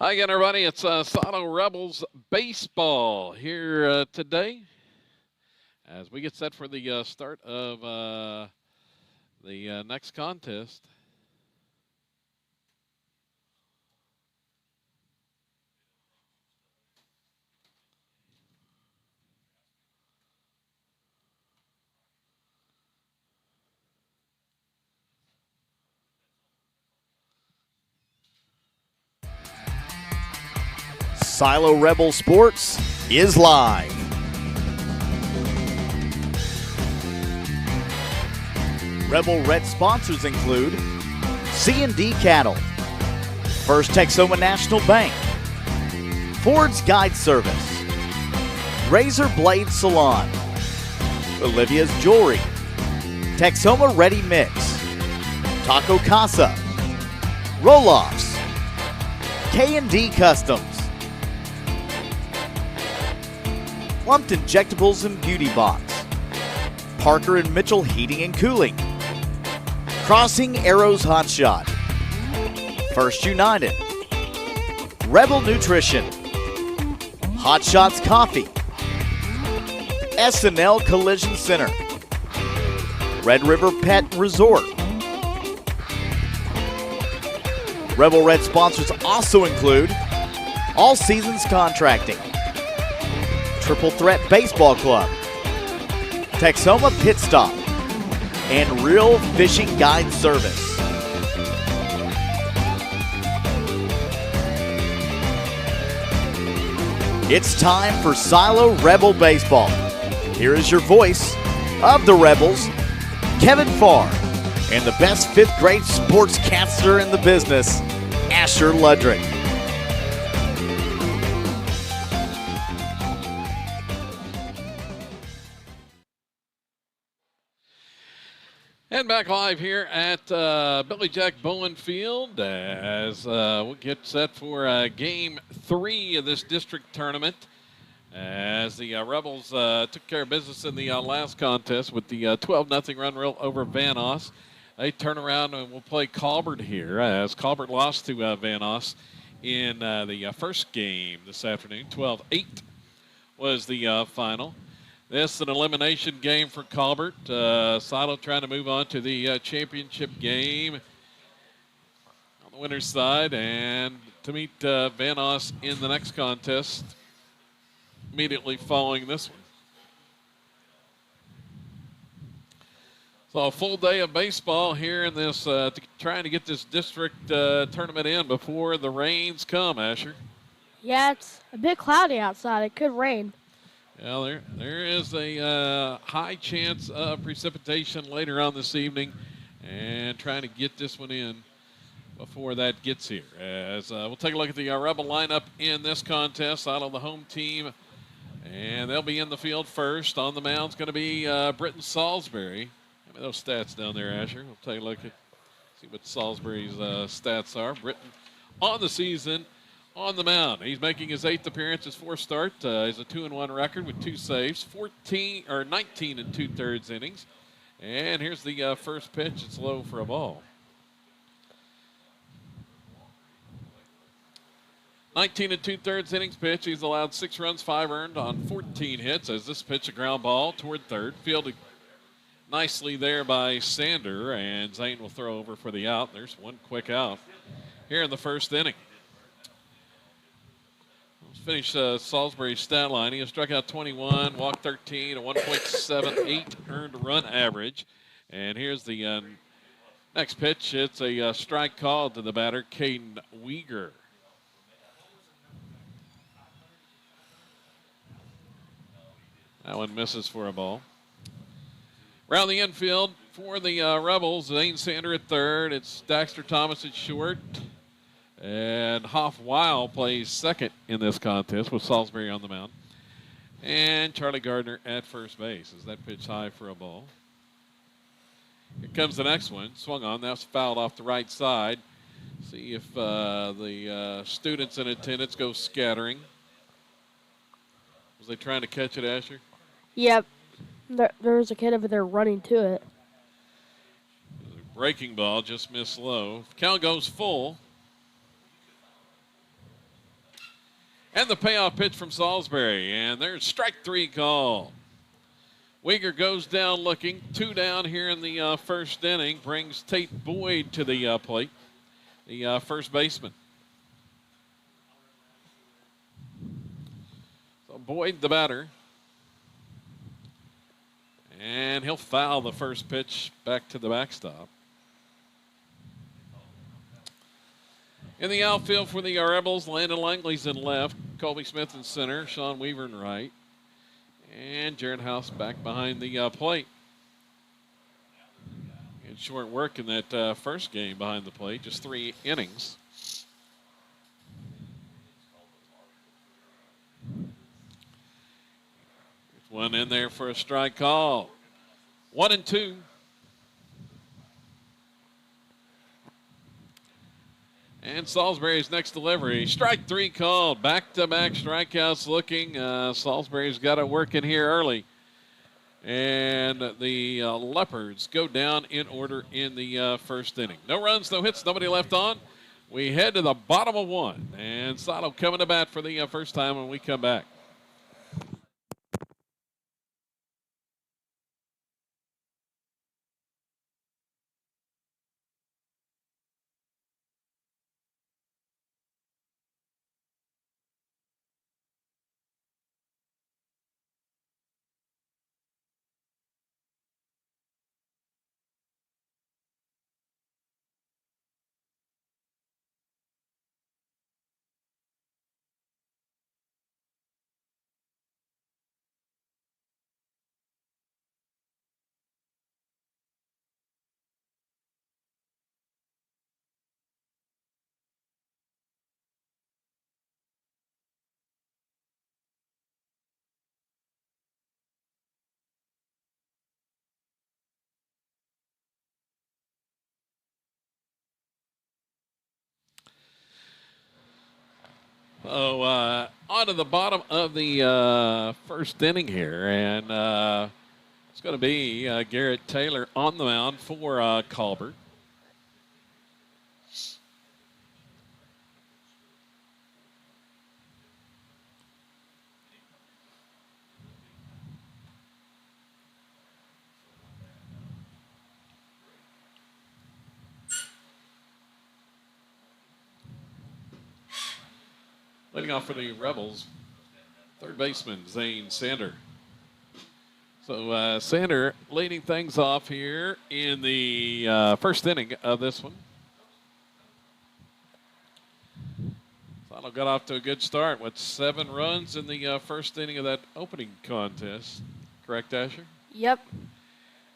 Hi again, everybody. It's Sano Rebels baseball here today as we get set for the start of the next contest. Silo Rebel Sports is live. Rebel Red sponsors include C&D Cattle, First Texoma National Bank, Ford's Guide Service, Razor Blade Salon, Olivia's Jewelry, Texoma Ready Mix, Taco Casa, Roll-Offs, K&D Customs, Lumped Injectables and Beauty Box, Parker and Mitchell Heating and Cooling, Crossing Arrows Hot Shot, First United, Rebel Nutrition, Hot Shots Coffee, S&L Collision Center, Red River Pet Resort. Rebel Red sponsors also include All Seasons Contracting, Triple Threat Baseball Club, Texoma Pit Stop, and Real Fishing Guide Service. It's time for Silo Rebel Baseball. Here is your voice of the Rebels, Kevin Farr, and the best fifth grade sportscaster in the business, Asher Ludrick. And back live here at Billy Jack Bowen Field as we get set for Game 3 of this district tournament. As the Rebels took care of business in the last contest with the 12-0 run rule over Van Oss. They turn around and will play Colbert here as Colbert lost to Van Oss in the first game this afternoon. 12-8 was the final. This is an elimination game for Colbert. Silo trying to move on to the championship game on the winner's side and to meet Van Oss in the next contest immediately following this one. So a full day of baseball here in this, trying to get this district tournament in before the rains come, Asher. Yeah, it's a bit cloudy outside. It could rain. Well, there is a high chance of precipitation later on this evening, and trying to get this one in before that gets here. As we'll take a look at the Rebel lineup in this contest out of the home team, and they'll be in the field first. On the mound's going to be Britton Salisbury. Give me those stats down there, Asher. We'll take a look at see what Salisbury's stats are. Britton on the season. On the mound, he's making his 8th appearance, his 4th start. He's a 2-1 record with 2 saves, 19 2/3 innings. And here's the first pitch. It's low for a ball. 19 2/3 innings pitch. He's allowed 6 runs, 5 earned on 14 hits. As this pitch, a ground ball toward third, fielded nicely there by Sander, and Zane will throw over for the out. There's one quick out here in the first inning. Finish Salisbury's stat line. He has struck out 21, walked 13, a 1.78 earned run average. And here's the next pitch. It's a strike called to the batter, Caden Weeger. That one misses for a ball. Around the infield for the Rebels, Zane Sander at third. It's Daxter Thomas at short. And Hoff Weil plays second in this contest with Salisbury on the mound. And Charlie Gardner at first base. Is that pitch high for a ball? Here comes the next one. Swung on. That's fouled off the right side. See if the students in attendance go scattering. Was they trying to catch it, Asher? Yep. There was a kid over there running to it. Breaking ball just missed low. Count goes full. And the payoff pitch from Salisbury. And there's strike 3 call. Weegar goes down looking. 2 down here in the first inning. Brings Tate Boyd to the plate, the first baseman. So Boyd, the batter. And he'll foul the first pitch back to the backstop. In the outfield for the Rebels, Landon Langley's in left, Colby Smith in center, Sean Weaver in right, and Jared House back behind the plate. And short work in that first game behind the plate, just 3 innings. There's one in there for a strike call. 1-2. And Salisbury's next delivery. Strike 3 called. Back-to-back strikeouts looking. Salisbury's got it working here early. And the Leopards go down in order in the first inning. No runs, no hits, nobody left on. We head to the bottom of 1. And Silo coming to bat for the first time when we come back. On to the bottom of the first inning here, and it's going to be Garrett Taylor on the mound for Colbert. Leading off for the Rebels, third baseman Zane Sander. So Sander leading things off here in the first inning of this one. Silo got off to a good start with 7 runs in the first inning of that opening contest. Correct, Asher? Yep.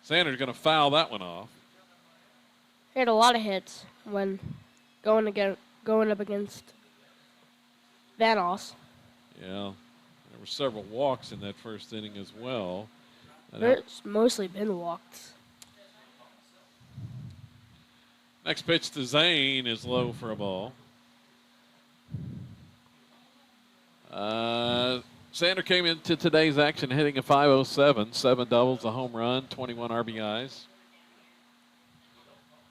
Sander's going to foul that one off. He had a lot of hits when going up against Vanos. Yeah, there were several walks in that first inning as well. There's mostly been walks. Next pitch to Zane is low for a ball. Sander came into today's action hitting a .507, 7 doubles, a home run, 21 RBIs.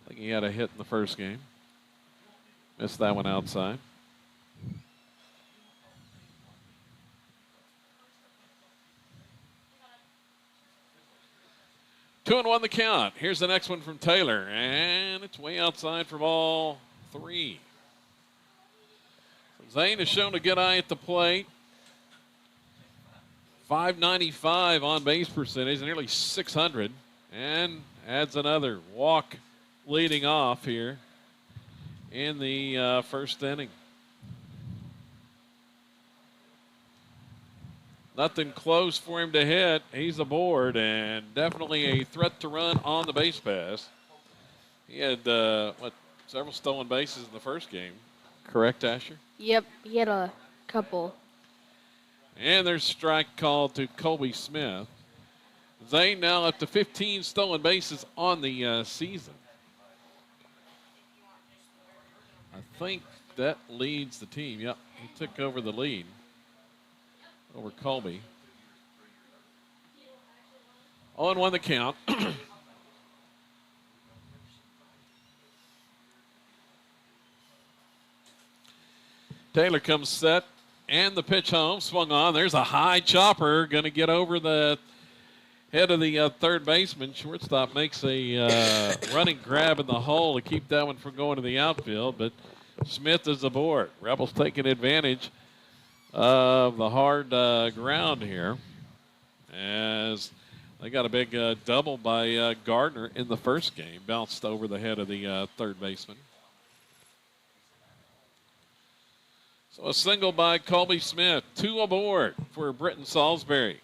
I think he had a hit in the first game. Missed that one outside. 2-1 the count. Here's the next one from Taylor, and it's way outside for ball 3. So Zane is shown a good eye at the plate. .595 on base percentage, nearly 600, and adds another walk leading off here in the first inning. Nothing close for him to hit. He's aboard, and definitely a threat to run on the base pass. He had, several stolen bases in the first game. Correct, Asher? Yep, he had a couple. And there's a strike called to Colby Smith. Zane now up to 15 stolen bases on the season. I think that leads the team. Yep, he took over the lead over Colby. 0-1 the count. Taylor comes set And the pitch home, swung on. There's a high chopper, going to get over the head of the third baseman. Shortstop makes a running grab in the hole to keep that one from going to the outfield, but Smith is aboard. Rebels taking advantage of the hard ground here as they got a big double by Gardner in the first game. Bounced over the head of the third baseman. So a single by Colby Smith. 2 aboard for Britton Salisbury.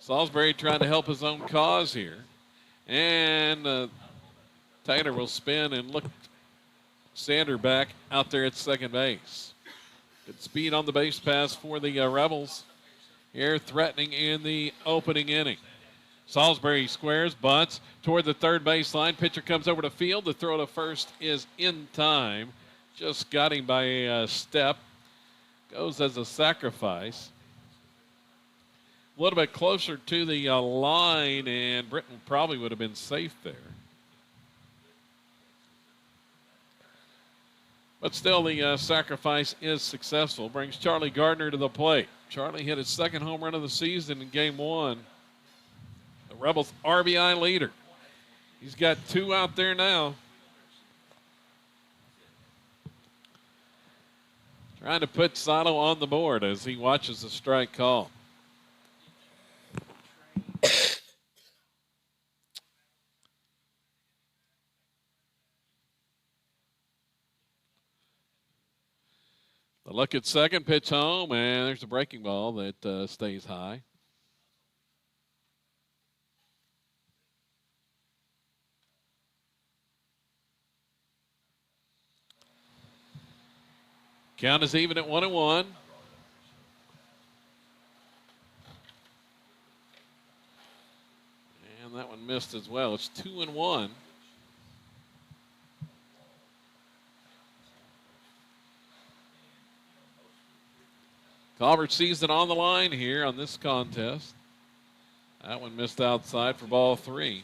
Salisbury trying to help his own cause here. And Taylor will spin and look Sander back out there at second base. Good speed on the base pass for the Rebels here, threatening in the opening inning. Salisbury squares, bunts toward the third baseline. Pitcher comes over to field. The throw to first is in time. Just got him by a step. Goes as a sacrifice. A little bit closer to the line, and Britton probably would have been safe there. But still, the sacrifice is successful. Brings Charlie Gardner to the plate. Charlie hit his second home run of the season in Game 1. The Rebels' RBI leader. He's got 2 out there now. Trying to put Silo on the board as he watches the strike call. The look at second, pitch home, and there's a breaking ball that stays high. Count is even at 1-1. And that one missed as well. It's 2-1. Colbert sees it on the line here on this contest. That one missed outside for ball 3.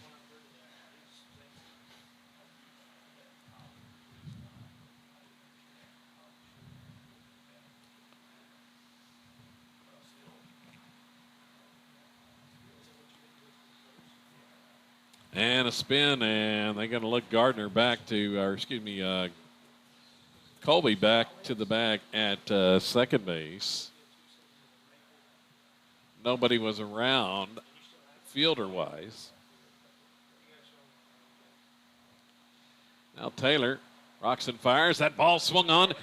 And a spin, and they're going to look Gardner back to, or excuse me, Colby back to the bag at second base. Nobody was around fielder-wise. Now Taylor rocks and fires. That ball swung on.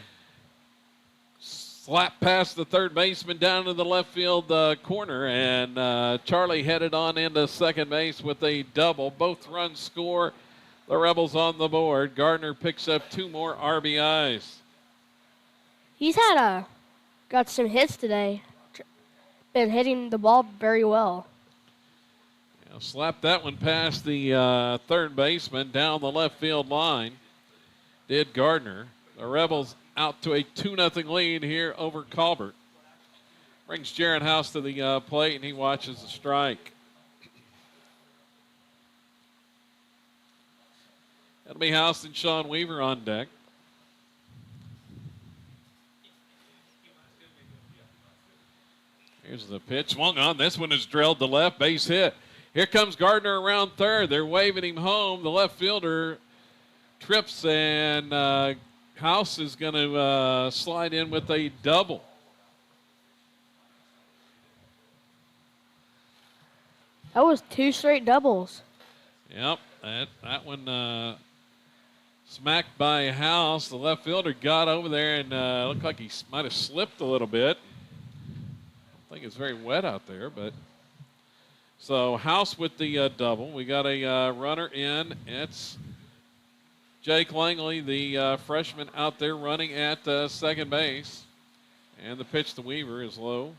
Slap past the third baseman down to the left field corner, and Charlie headed on into second base with a double. Both runs score. The Rebels on the board. Gardner picks up 2 more RBIs. He's got some hits today. Been hitting the ball very well. Yeah, slapped that one past the third baseman down the left field line. Did Gardner. The Rebels out to a 2-0 lead here over Colbert. Brings Jaron House to the plate, and he watches the strike. That'll be House and Sean Weaver on deck. Here's the pitch. Swung on. This one is drilled to left. Base hit. Here comes Gardner around third. They're waving him home. The left fielder trips, and House is going to slide in with a double. That was 2 straight doubles. Yep, that one smacked by House. The left fielder got over there and looked like he might have slipped a little bit. I think it's very wet out there, but so House with the double. We got a runner in. It's Jake Langley, the freshman, out there running at second base, and the pitch to Weaver is low.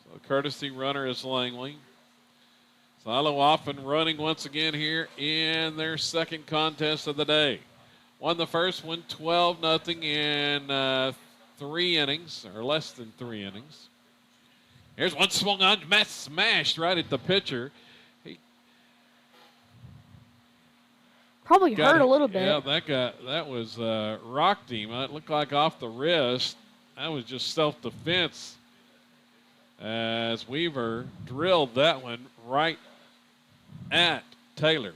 So courtesy runner is Langley. Silo off and running once again here in their second contest of the day. Won the first one 12-0 in 3 innings, or less than 3 innings. Here's one swung on, smashed right at the pitcher. Probably hurt a little bit. Yeah, that was rocked him. It looked like off the wrist. That was just self-defense as Weaver drilled that one right at Taylor.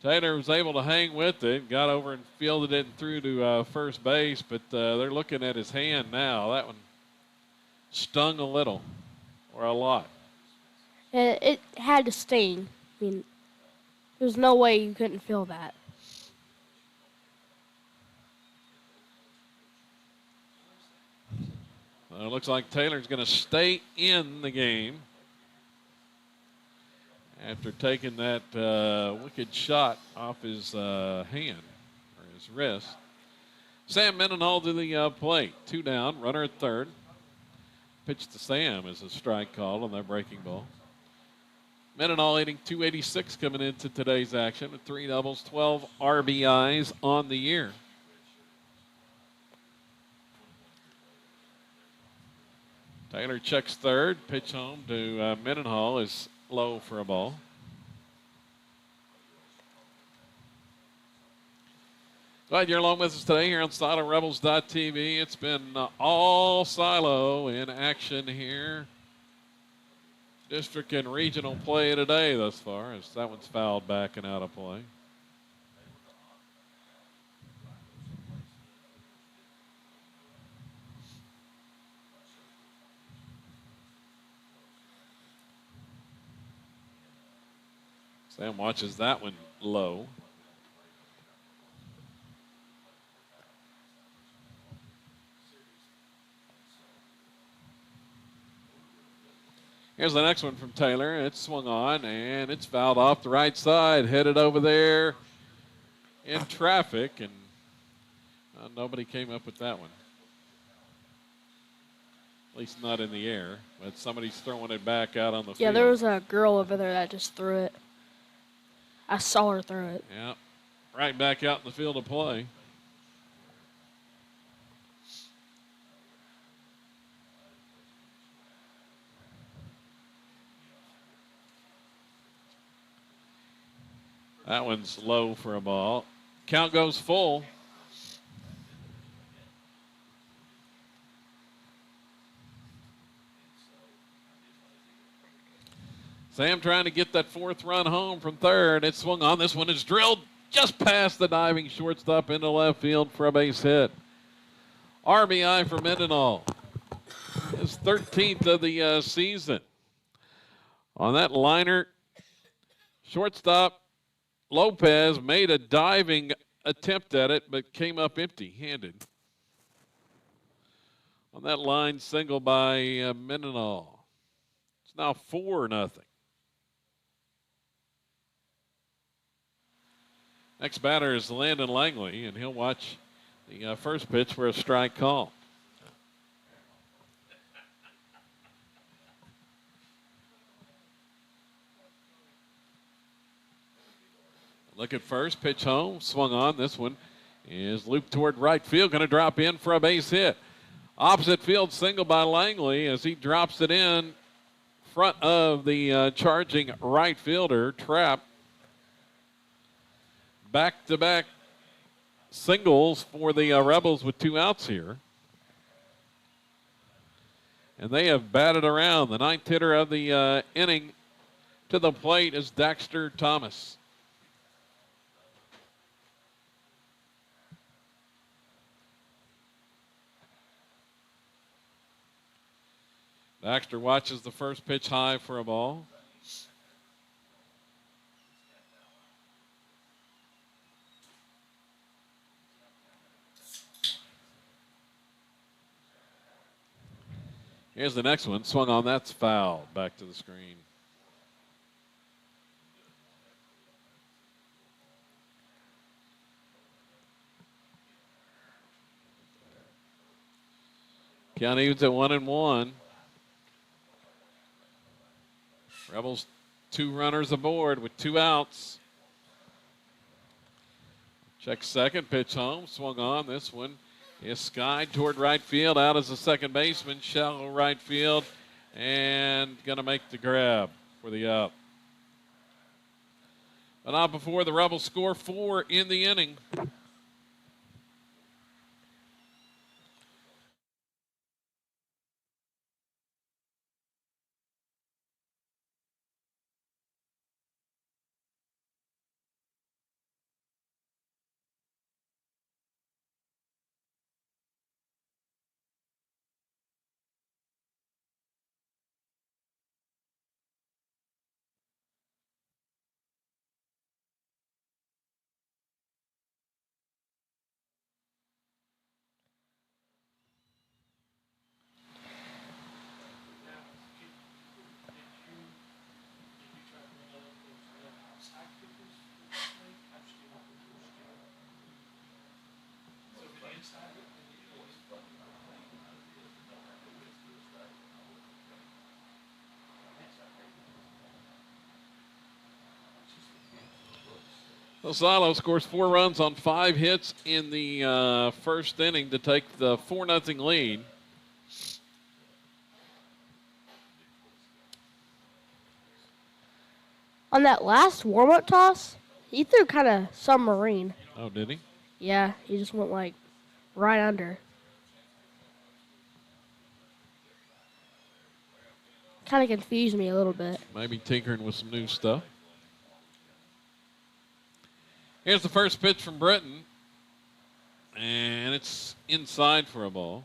Taylor was able to hang with it, got over and fielded it and threw to first base, but they're looking at his hand now. That one stung a little or a lot. It had to sting. I mean, there's no way you couldn't feel that. It looks like Taylor's going to stay in the game after taking that wicked shot off his hand or his wrist. Sam Mendenhall to the plate. 2 down, runner at third. Pitch to Sam is a strike call on that breaking ball. Mendenhall hitting .286 coming into today's action with 3 doubles, 12 RBIs on the year. Taylor checks third. Pitch home to Mendenhall is low for a ball. Glad you're along with us today here on SiloRebels.tv. It's been all Silo in action here. District and regional play today thus far, as that one's fouled back and out of play. Sam watches that one low. Here's the next one from Taylor. It's swung on, and it's fouled off the right side, headed over there in traffic, and nobody came up with that one. At least not in the air, but somebody's throwing it back out on the field. Yeah, there was a girl over there that just threw it. I saw her throw it. Yeah, right back out in the field of play. That one's low for a ball. Count goes full. Sam trying to get that 4th run home from third. It swung on. This one is drilled just past the diving shortstop into left field for a base hit. RBI for Mendenhall. His 13th of the season. On that liner, shortstop Lopez made a diving attempt at it, but came up empty-handed. On that line single by Mendenhall. It's now 4-0. Next batter is Landon Langley, and he'll watch the first pitch for a strike call. Look at first, pitch home, swung on. This one is looped toward right field, going to drop in for a base hit. Opposite field single by Langley as he drops it in front of the charging right fielder, Trapp. Back-to-back singles for the Rebels with 2 outs here. And they have batted around. The 9th hitter of the inning to the plate is Daxter Thomas. Daxter watches the first pitch high for a ball. Here's the next one. Swung on. That's foul. Back to the screen. Count evens at 1-1. Rebels 2 runners aboard with 2 outs. Check second. Pitch home. Swung on. This one is skied toward right field. Out as a second baseman. Shallow right field. And going to make the grab for the out. But not before the Rebels score 4 in the inning. Silo scores 4 runs on 5 hits in the first inning to take the 4-0 lead. On that last warm-up toss, he threw kind of submarine. Oh, did he? Yeah, he just went like right under. Kind of confused me a little bit. Maybe tinkering with some new stuff. Here's the first pitch from Britton. And it's inside for a ball.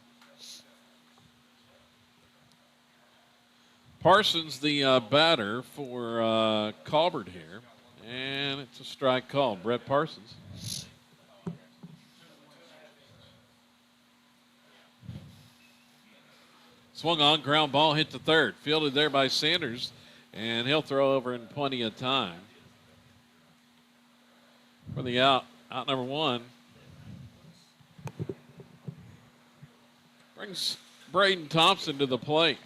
Parsons, the batter for Colbert here. And it's a strike call. Brett Parsons. Swung on, ground ball, hit to third. Fielded there by Sanders. And he'll throw over in plenty of time. For the out number 1. Brings Braden Thompson to the plate.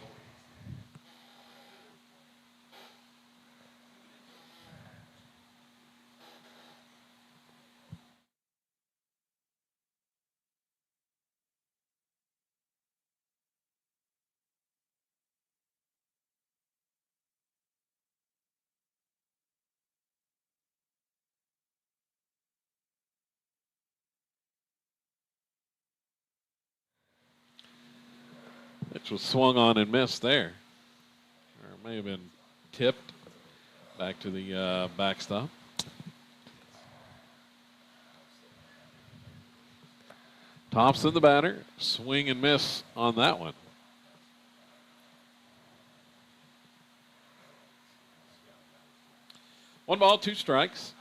Which was swung on and missed there. Or it may have been tipped back to the backstop. Thompson, the batter, swing and miss on that one. One ball, 2 strikes.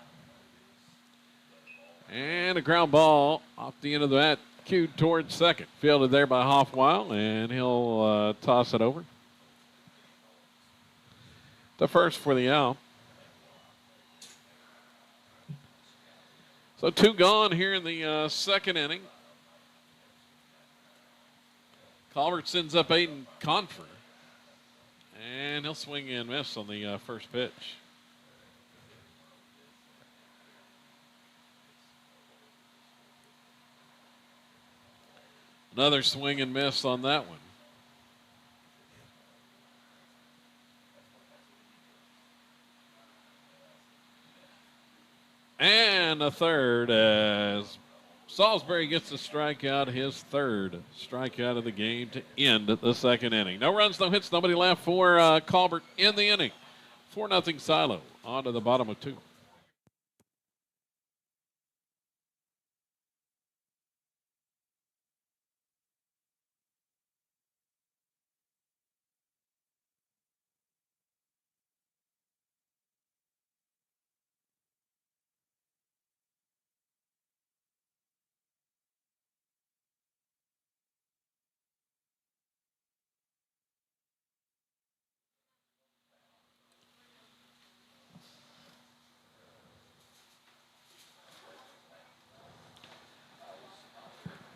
And a ground ball off the end of the bat. Cued towards second. Fielded there by Hoffweil, and he'll toss it over. The first for the out. So 2 gone here in the second inning. Colbert sends up Aiden Confer. And he'll swing and miss on the first pitch. Another swing and miss on that one. And a third as Salisbury gets a strikeout, his third strikeout of the game to end the second inning. No runs, no hits, nobody left for Colbert in the inning. 4-0 Silo on to the bottom of 2.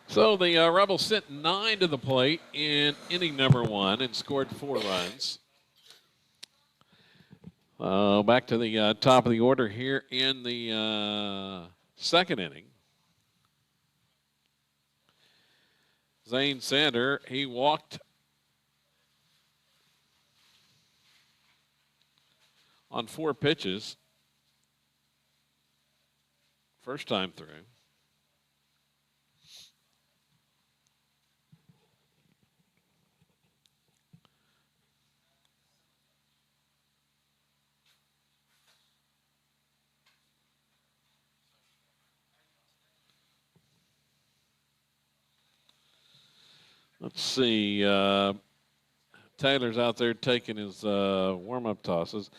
So the Rebels sent 9 to the plate in inning number 1 and scored 4 runs. Back to the top of the order here in the second inning. Zane Sander, he walked on 4 pitches. First time through. Let's see. Taylor's out there taking his warm-up tosses.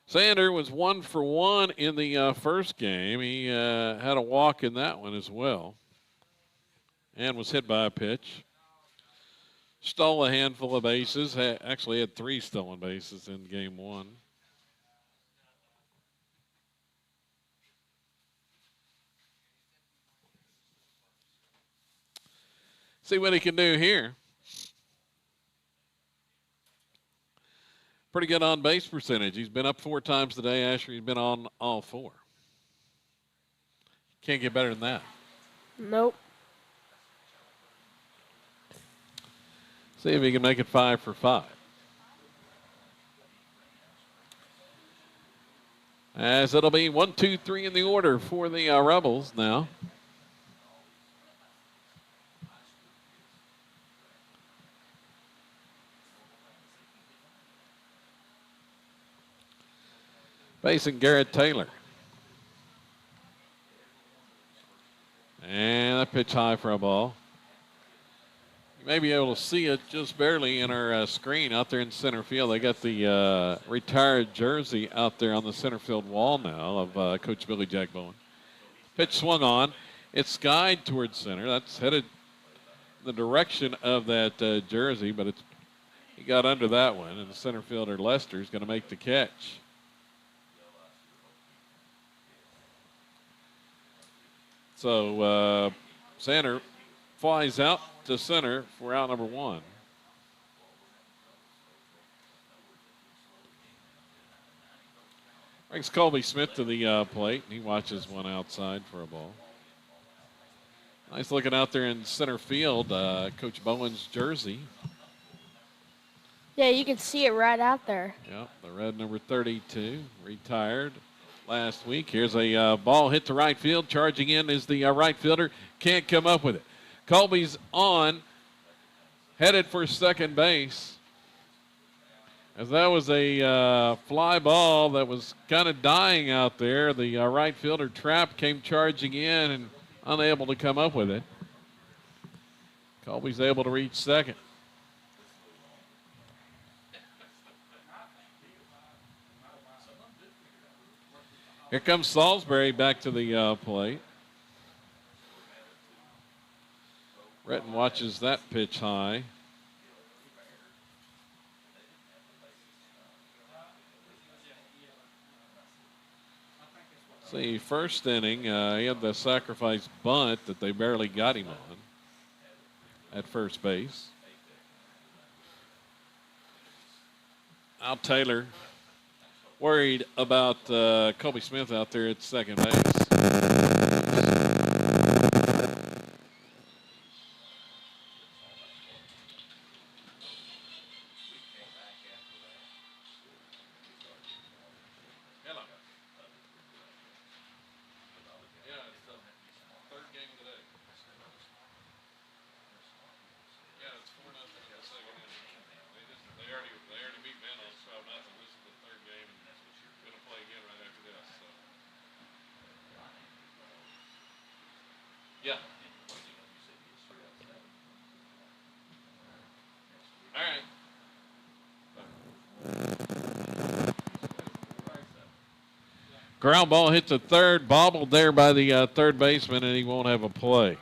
Sander was 1 for 1 in the first game. He had a walk in that one as well and was hit by a pitch. Stole a handful of bases. Actually had 3 stolen bases in game 1. See what he can do here. Pretty good on base percentage. He's been up 4 times today. Asher, he's been on all 4. Can't get better than that. Nope. See if he can make it 5 for 5. As it'll be 1, 2, 3 in the order for the Rebels now. Facing Garrett Taylor. And that pitch high for a ball. You may be able to see it just barely in our screen out there in center field. They got the retired jersey out there on the center field wall now of Coach Billy Jack Bowen. Pitch swung on. It's skied towards center. That's headed the direction of that jersey, but he got under that one, and the center fielder Lester is going to make the catch. So Sander flies out to center for out number 1. Brings Colby Smith to the plate, and he watches one outside for a ball. Nice looking out there in center field, Coach Bowen's jersey. Yeah, you can see it right out there. Yep, the red number 32, retired last week. Here's a ball hit to right field. Charging in is the right fielder. Can't come up with it. Colby's on, headed for second base. As that was a fly ball that was kind of dying out there. The right fielder Trapp came charging in and unable to come up with it. Colby's able to reach second. Here comes Salisbury back to the plate. Breton watches that pitch high. See, first inning, he had the sacrifice bunt that they barely got him on at first base. Al Taylor worried about Colby Smith out there at second base. Yeah. All right. Ground ball hit the third, bobbled there by the third baseman, and he won't have a play.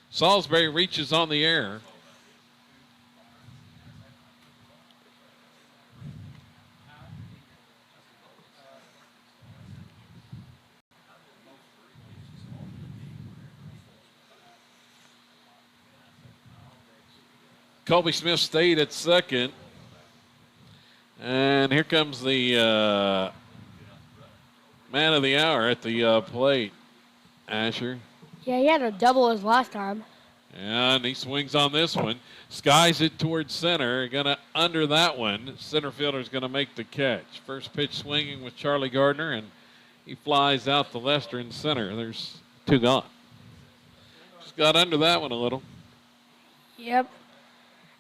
Salisbury reaches on the air. Colby Smith stayed at second. And here comes the man of the hour at the plate, Asher. Yeah, he had a double his last time. And he swings on this one. Skies it towards center. Gonna under that one. Center fielder's gonna make the catch. First pitch swinging with Charlie Gardner, and he flies out to Lester in center. There's two gone. Just got under that one a little. Yep.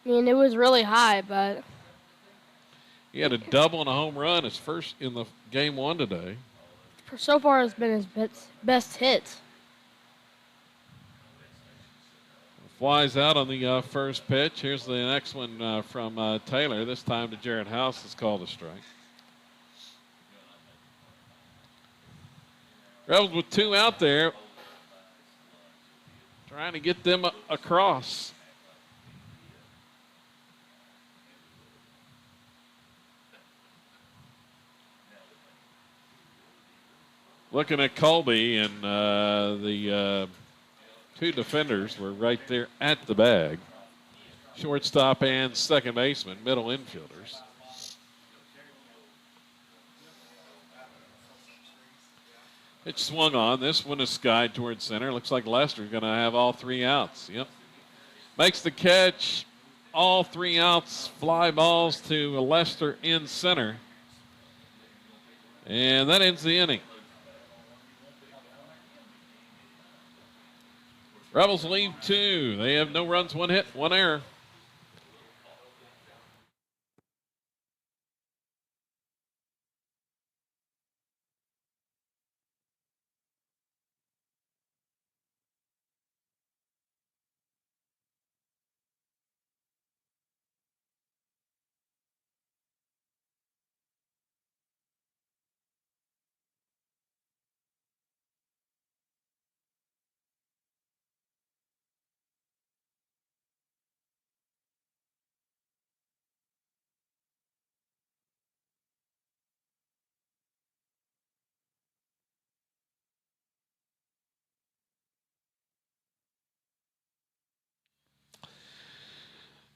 I mean, it was really high, but He had a double and a home run, his first in the game one today. so far it's been his best hit. Flies out on the first pitch. Here's the next one from Taylor. This time to Jared House is called a strike. Rebels with two out there. Trying to get them across. Looking at Colby, and the two defenders were right there at the bag. Shortstop and second baseman, middle infielders. Pitch swung on. This one is skied towards center. Looks like Lester's going to have all three outs. Yep. Makes the catch. All three outs. Fly balls to Lester in center. And that ends the inning. Rebels leave two. They have no runs, one hit, one error.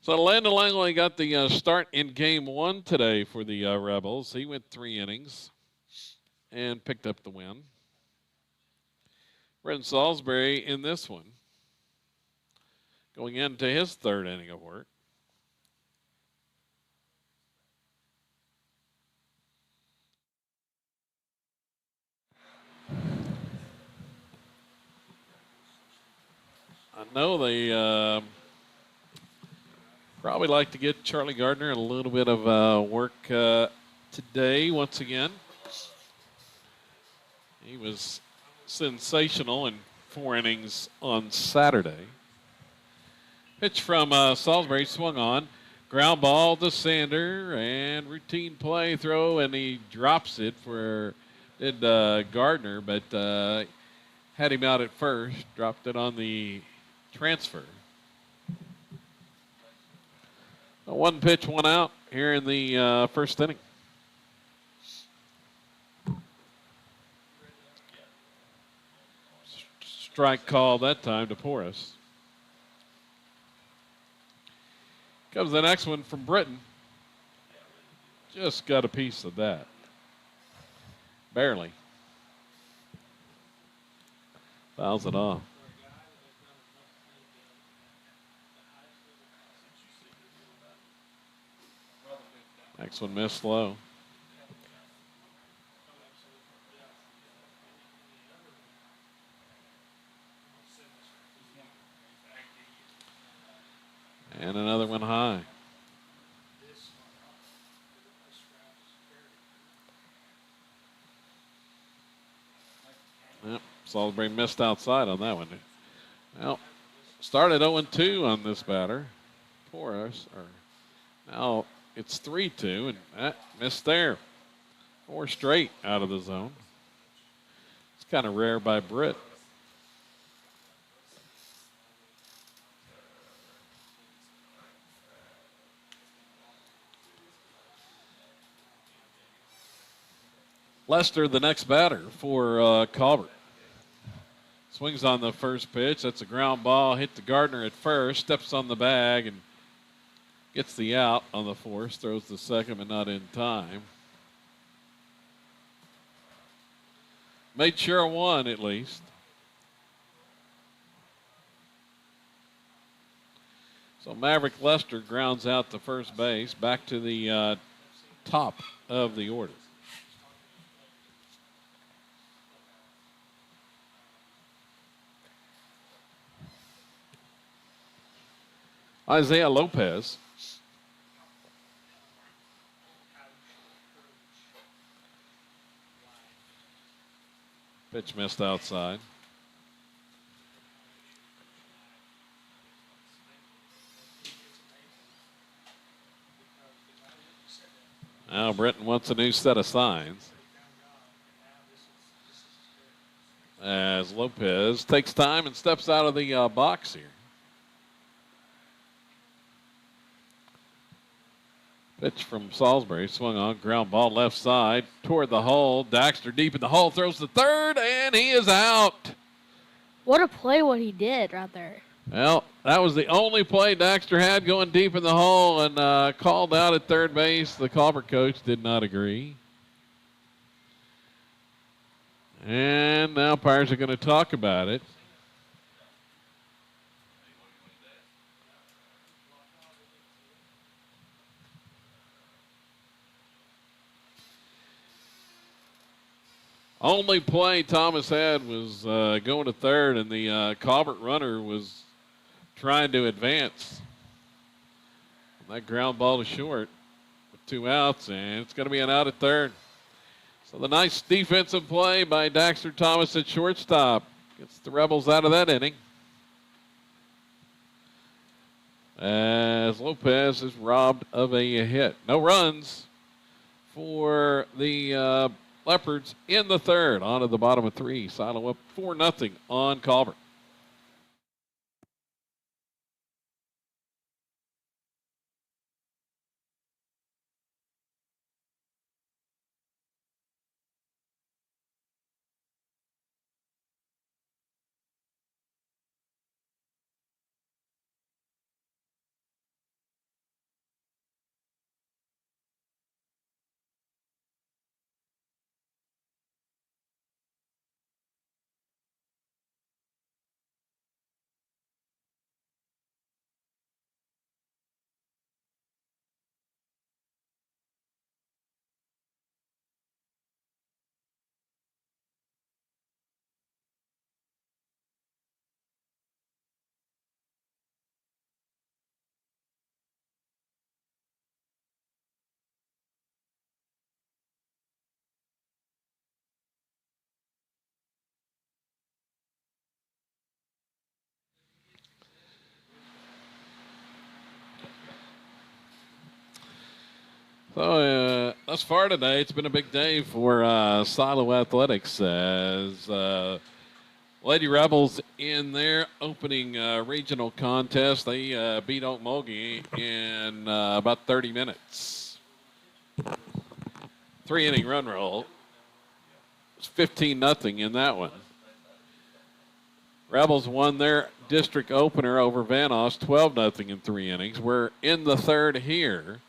So Landon Langley got the start in game one today for the Rebels. He went 3 innings and picked up the win. Brendan Salisbury in this one, going into his 3rd inning of work. I know they probably like to get Charlie Gardner a little bit of work today once again. He was sensational in 4 innings on Saturday. Pitch from Salisbury, swung on. Ground ball to Sander, and routine play throw, and he drops it for Gardner, but had him out at first, dropped it on the transfer. One pitch, one out here in the first inning. Strike call that time to Porras. Comes the next one from Britton. Just got a piece of that. Barely. Fouls it off. Next one missed low. And another one high. Yep, Salisbury missed outside on that one. Well, started 0-2 on this batter. Porras. Now it's 3-2, and that missed there. 4 straight out of the zone. It's kind of rare by Britt. Lester, the next batter for Colbert. Swings on the first pitch. That's a ground ball. Hit the Gardner at first. Steps on the bag and gets the out on the force. Throws the second, but not in time. Made sure one at least. So Maverick Lester grounds out to first base, back to the top of the order. Isaiah Lopez. Pitch missed outside. Now Britton wants a new set of signs. As Lopez takes time and steps out of the box here. Pitch from Salisbury, swung on, ground ball left side toward the hole. Daxter deep in the hole, throws the third, and he is out. What a play what he did right there. Well, that was the only play Daxter had going deep in the hole and called out at third base. The Colbert coach did not agree. And now umpires are going to talk about it. Only play Thomas had was going to third, and the Colbert runner was trying to advance. That ground ball to short with 2 outs, and it's going to be an out at third. So the nice defensive play by Daxter Thomas at shortstop gets the Rebels out of that inning. As Lopez is robbed of a hit. No runs for the Leopards in the third. On to the bottom of 3. Silo up 4-0 on Colbert. So thus far today, it's been a big day for Silo Athletics as Lady Rebels in their opening regional contest. They beat Okmulgee in about 30 minutes. 3-inning run roll. It's 15-0 in that one. Rebels won their district opener over Van Oss 12-0 in 3 innings. We're in the third here.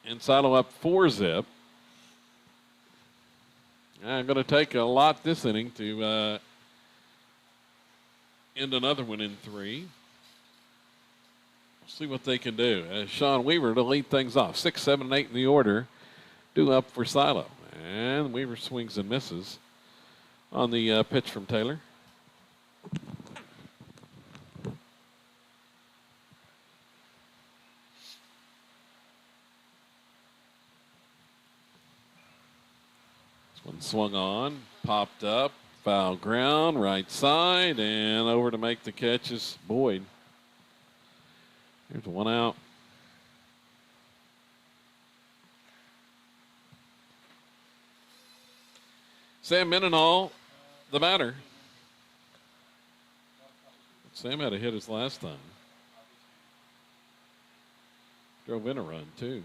And Silo up 4-zip. I'm going to take a lot this inning to end another one in 3. We'll see what they can do. Sean Weaver to lead things off. 6, 7, and 8 in the order. Due up for Silo. And Weaver swings and misses on the pitch from Taylor. One swung on, popped up, foul ground, right side, and over to make the catch is Boyd. Here's 1 out. Sam Mendenhall, the batter. Sam had a hit his last time. Drove in a run, too.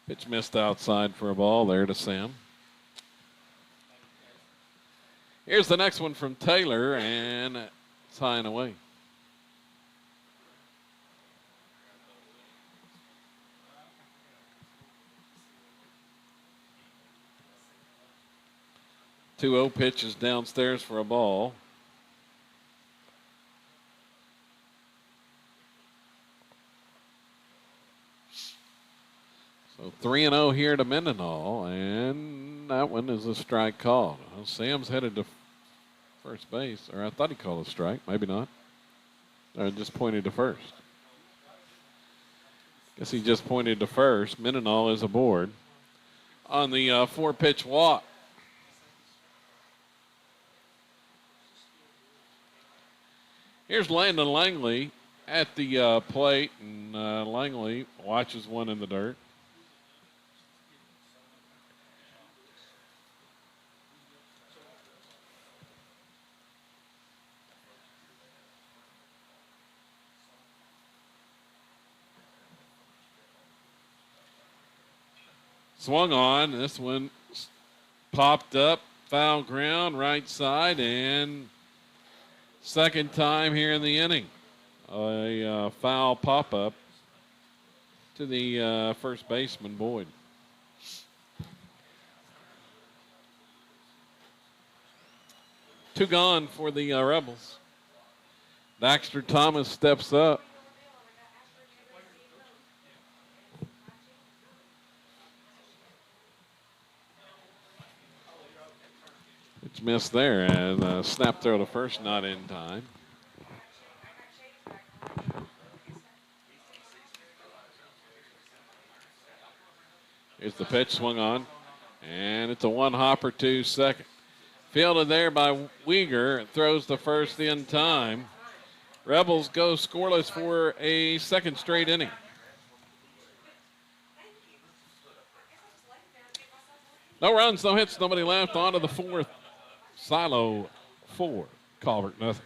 Pitch missed outside for a ball there to Sam. Here's the next one from Taylor, and it's high and away. Two 0 pitches downstairs for a ball. So 3-0 here to Mendenhall, and that one is a strike called. Well, Sam's headed to first base, or I thought he called a strike. Maybe not. Or just pointed to first. Guess he just pointed to first. Mendenhall is aboard on the 4-pitch walk. Here's Landon Langley at the plate, and Langley watches one in the dirt. Swung on. This one popped up, foul ground, right side, and second time here in the inning. A foul pop-up to the first baseman, Boyd. Two gone for the Rebels. Daxter Thomas steps up. It's missed there, and snap throw to first, not in time. Here's the pitch, swung on, and it's a one-hopper to second. Fielded there by Weegar, throws the first in time. Rebels go scoreless for a second straight inning. No runs, no hits, nobody left. On to the fourth. Silo 4, Colbert nothing.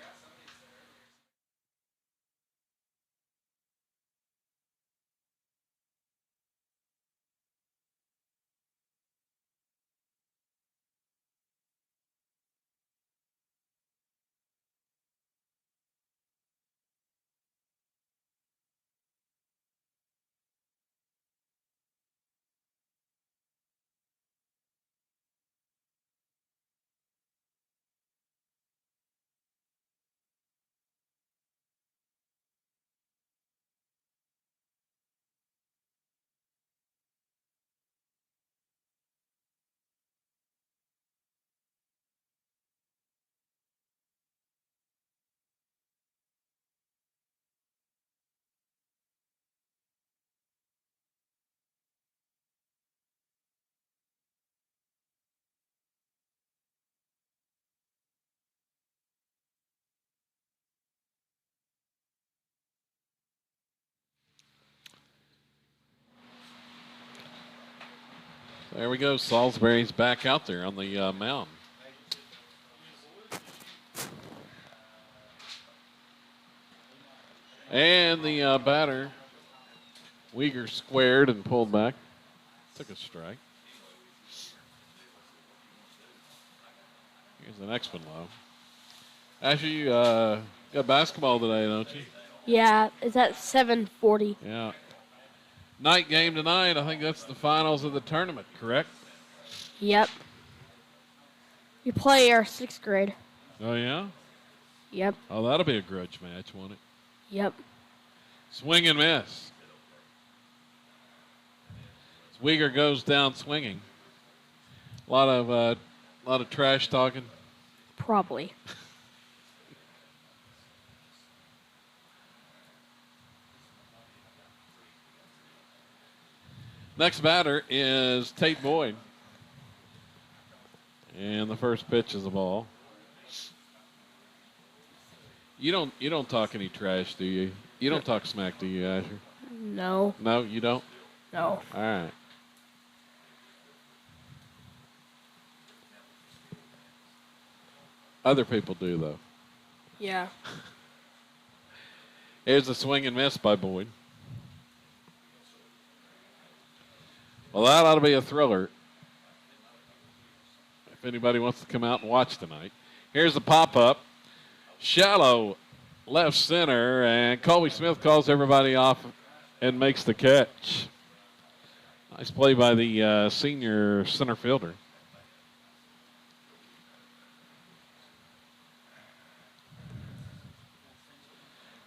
There we go. Salisbury's back out there on the mound. And the batter, Weegar, squared and pulled back. Took a strike. Here's the next one, low. Asher, you got basketball today, don't you? Yeah, it's at 7:40. Yeah. Night game tonight. I think that's the finals of the tournament, correct? Yep. We play our 6th grade. Oh, yeah? Yep. Oh, that'll be a grudge match, won't it? Yep. Swing and miss. Weegar goes down swinging. A lot of trash talking. Probably. Next batter is Tate Boyd. And the first pitch is a ball. You don't talk any trash, do you? You don't talk smack, do you, Asher? No. No, you don't? No. All right. Other people do, though. Yeah. Here's a swing and miss by Boyd. Well, that ought to be a thriller if anybody wants to come out and watch tonight. Here's the pop-up. Shallow left center, and Colby Smith calls everybody off and makes the catch. Nice play by the senior center fielder.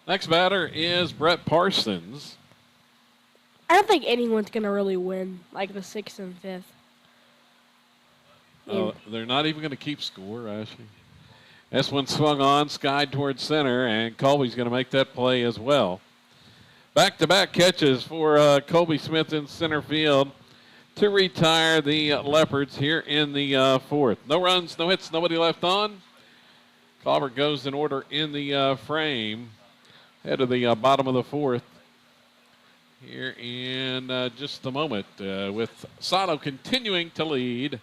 Next batter is Brett Parsons. I don't think anyone's gonna really win like the 6th and 5th. They're not even going to keep score, Ashley. This one swung on, skied towards center, and Colby's going to make that play as well. Back-to-back catches for Colby Smith in center field to retire the Leopards here in the fourth. No runs, no hits, nobody left on. Colbert goes in order in the frame. Head of the bottom of the fourth here in just a moment with Silo continuing to lead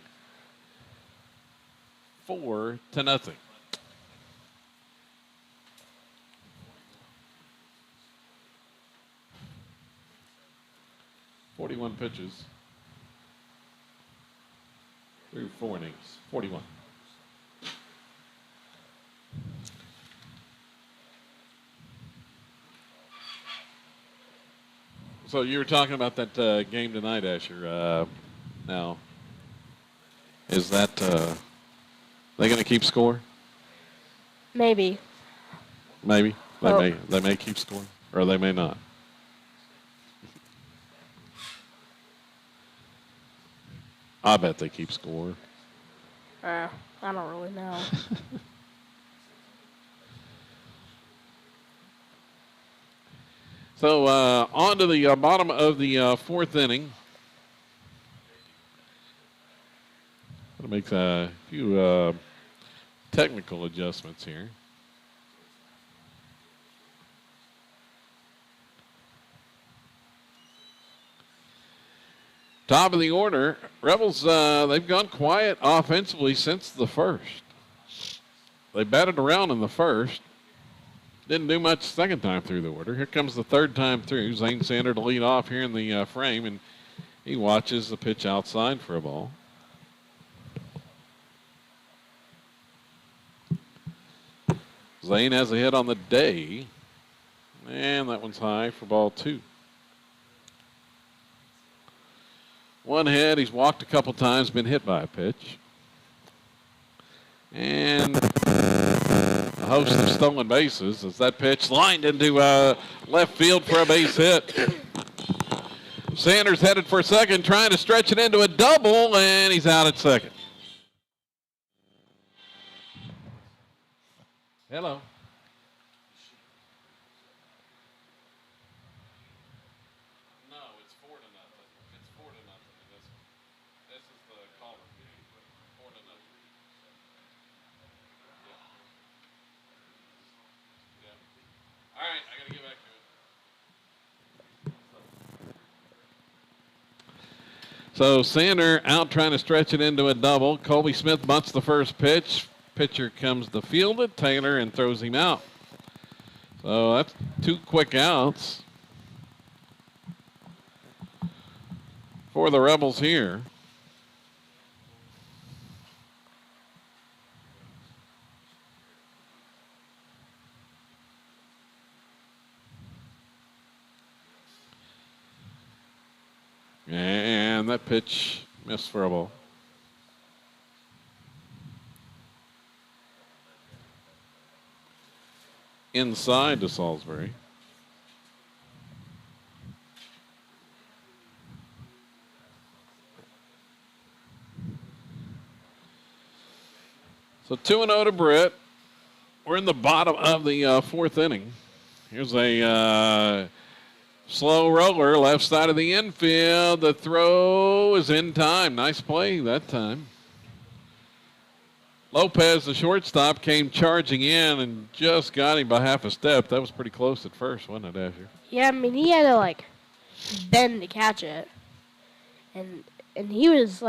4-0. 41 pitches through 4 innings. 41. So you were talking about that game tonight, Asher. Now, is that they going to keep score? Maybe. Maybe they may keep score, or they may not. I bet they keep score. I don't really know. So on to the bottom of the fourth inning. Going to make a few technical adjustments here. Top of the order, Rebels, they've gone quiet offensively since the first. They batted around in the first. Didn't do much second time through the order. Here comes the third time through. Zane Sander to lead off here in the frame, and he watches the pitch outside for a ball. Zane has a hit on the day, and that one's high for ball 2. One hit, he's walked a couple times, been hit by a pitch. And a host of stolen bases as that pitch lined into left field for a base hit. Sanders headed for second, trying to stretch it into a double, and he's out at second. Hello. No, it's 4-0. It's 4-0 in this one. This is the Colbert game. 4-0. Yeah. All right, I got to get back to it. So Sander out trying to stretch it into a double. Colby Smith bunts the first pitch. Pitcher comes to field it, Taylor, and throws him out. So that's 2 quick outs for the Rebels here. And that pitch missed for a ball. Inside to Salisbury. So 2-0 to Britt. We're in the bottom of the fourth inning. Here's a slow roller left side of the infield. The throw is in time. Nice play that time. Lopez, the shortstop, came charging in and just got him by half a step. That was pretty close at first, wasn't it, Asher? Yeah, I mean, he had to, bend to catch it. And he was,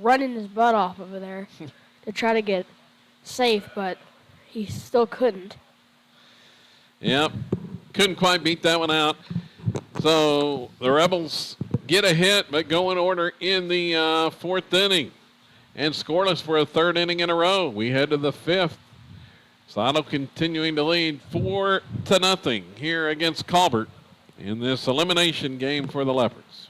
running his butt off over there to try to get safe, but he still couldn't. Yep. Couldn't quite beat that one out. So the Rebels get a hit, but go in order in the fourth inning. And scoreless for a third inning in a row. We head to the fifth. Silo continuing to lead 4-0 here against Colbert in this elimination game for the Leopards.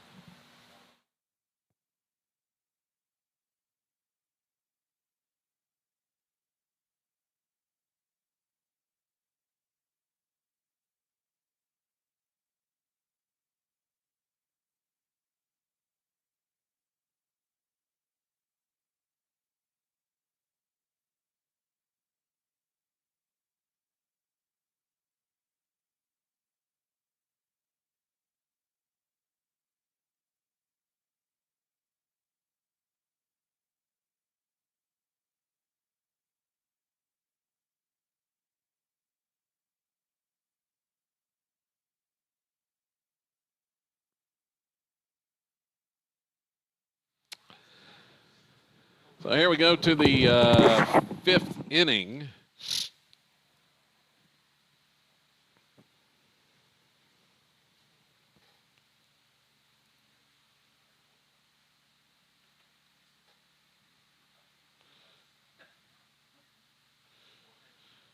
So here we go to the fifth inning.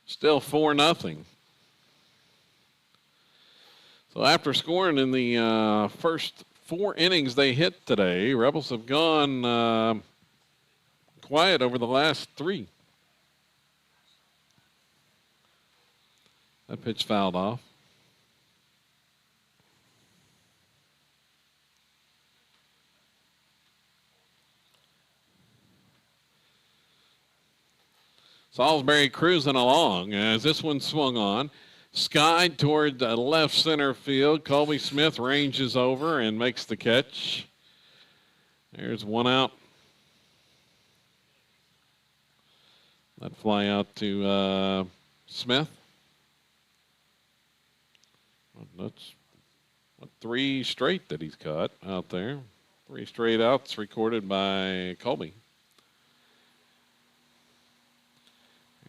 Still 4-0. So after scoring in the first 4 innings they hit today, Rebels have gone quiet over the last 3. That pitch fouled off. Salisbury cruising along as this one swung on. Skied toward the left center field. Colby Smith ranges over and makes the catch. There's 1 out. That fly out to Smith. That's 3 straight that he's caught out there. 3 straight outs recorded by Colby.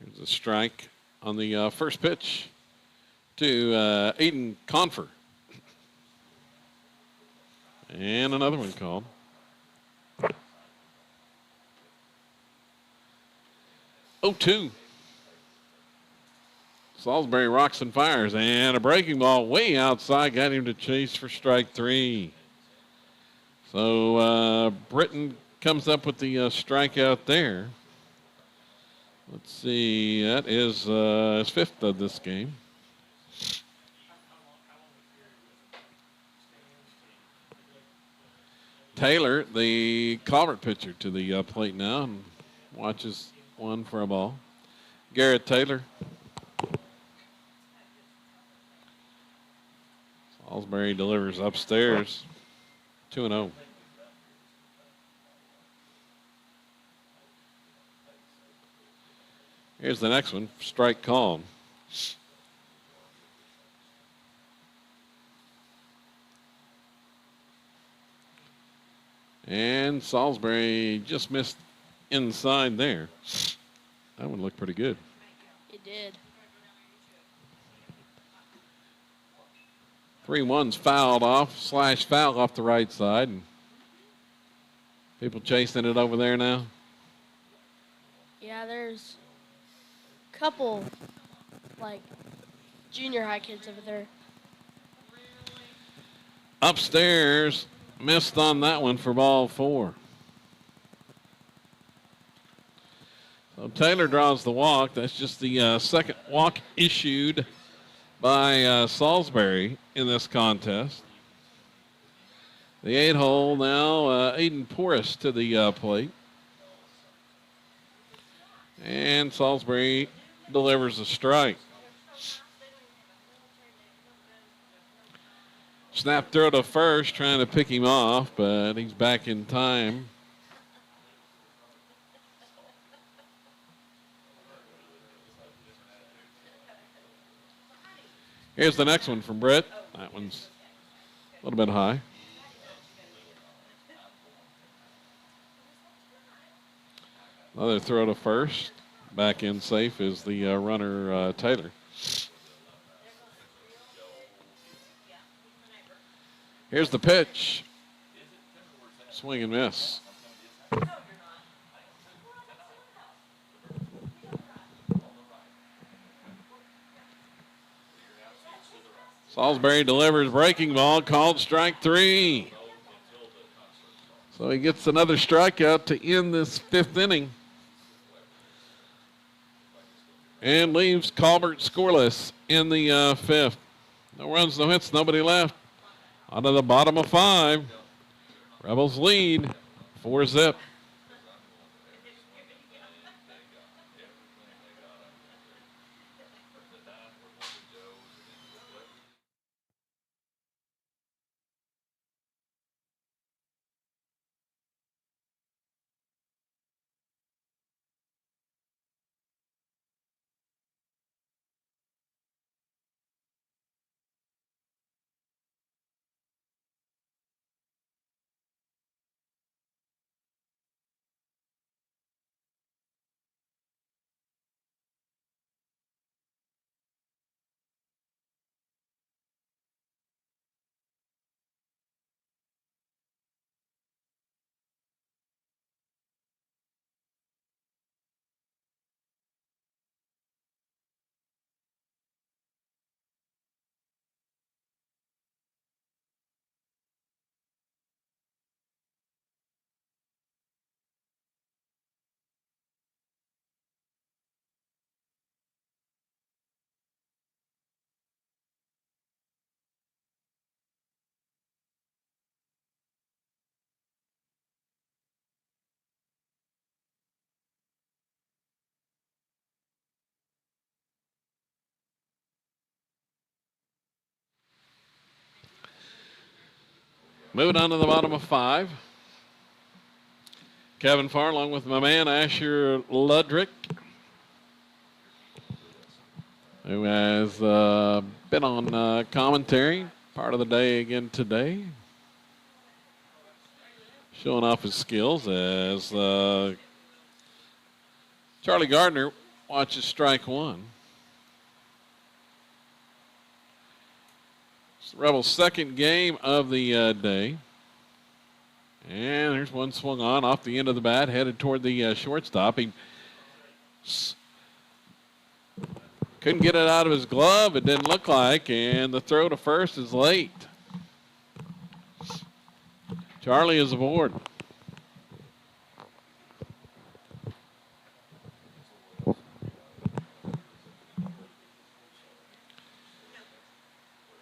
Here's a strike on the first pitch to Aiden Confer. And another one called. 0-2. Salisbury rocks and fires, and a breaking ball way outside got him to chase for strike 3. So Britton comes up with the strikeout there. Let's see, that is his 5th of this game. Taylor, the Colbert pitcher, to the plate now and watches one for a ball. Garrett Taylor. Salisbury delivers upstairs. 2-0. Here's the next one. Strike called. And Salisbury just missed inside there. That one looked pretty good. It did. 3-1's fouled off, foul off the right side. And people chasing it over there now. Yeah, there's a couple, like, junior high kids over there. Upstairs, missed on that one for ball 4. So Taylor draws the walk. That's just the second walk issued by Salisbury in this contest. The 8-hole now, Aiden Porras to the plate. And Salisbury delivers a strike. Snap throw to first, trying to pick him off, but he's back in time. Here's the next one from Britt. That one's a little bit high. Another throw to first. Back in safe is the runner, Taylor. Here's the pitch. Swing and miss. Salisbury delivers breaking ball, called strike 3. So he gets another strikeout to end this 5th inning. And leaves Colbert scoreless in the 5th. No runs, no hits, nobody left. On to the bottom of 5. Rebels lead 4-0. Moving on to the bottom of 5. Kevin Farr along with my man Asher Ludrick, who has been on commentary part of the day again today, showing off his skills as Charlie Gardner watches strike 1. It's the Rebels' second game of the day. And there's one swung on off the end of the bat, headed toward the shortstop. He couldn't get it out of his glove, it didn't look like, and the throw to first is late. Charlie is aboard.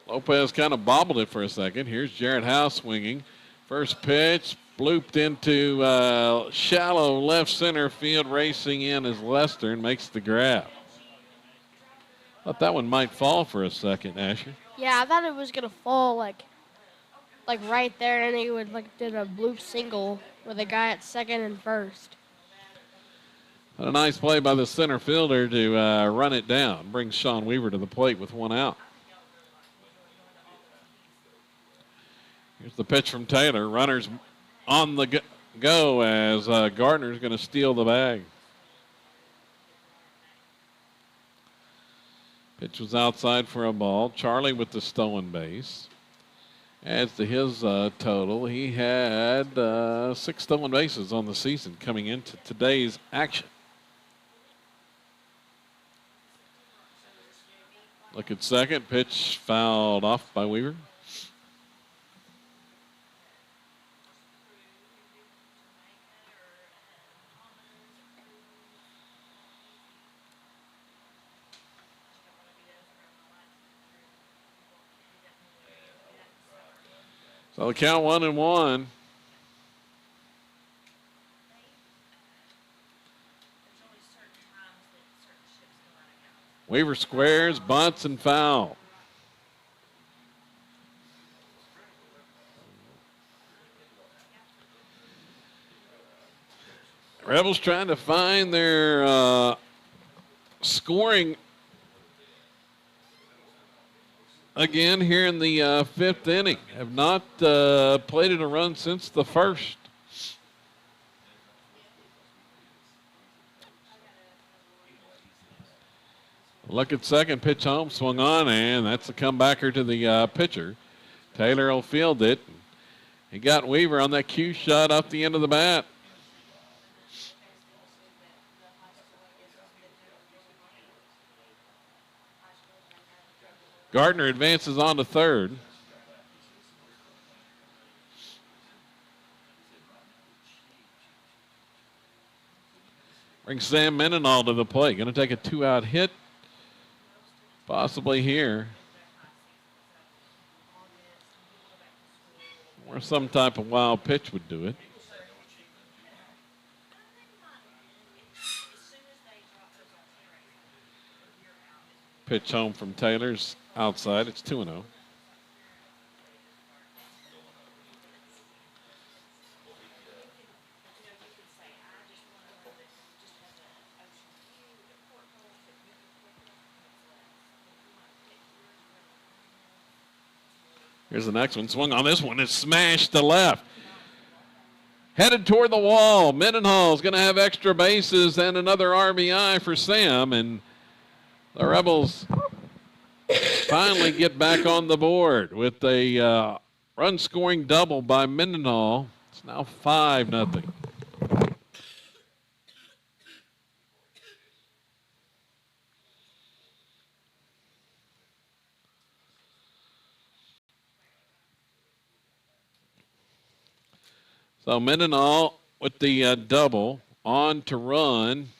Lopez kind of bobbled it for a second. Here's Jarrett House swinging. First pitch, blooped into shallow left center field. Racing in is Lester and makes the grab. Thought that one might fall for a second, Asher. Yeah, I thought it was gonna fall like right there, and he would did a bloop single with a guy at second and first. But a nice play by the center fielder to run it down. Brings Sean Weaver to the plate with 1 out. Here's the pitch from Taylor. Runners on the go as Gardner's going to steal the bag. Pitch was outside for a ball. Charlie with the stolen base. Adds to his total. He had 6 stolen bases on the season coming into today's action. Look at second. Pitch fouled off by Weaver. So the count 1-1. Weaver squares, bunts, and foul. Rebels trying to find their scoring again here in the 5th inning. Have not plated a run since the first. Look at second, pitch home, swung on, and that's a comebacker to the pitcher. Taylor will field it. He got Weaver on that cue shot up the end of the bat. Gardner advances on to third. Brings Sam Mendenhall to the plate. Going to take a 2-out hit. Possibly here. Or some type of wild pitch would do it. Pitch home from Taylor's outside. It's 2-0. Here's the next one. Swung on this one. It's smashed to left. Headed toward the wall. Mendenhall is going to have extra bases and another RBI for Sam. And the Rebels finally get back on the board with a run-scoring double by Mendenhall. It's now 5-0. So Mendenhall with the double on to run.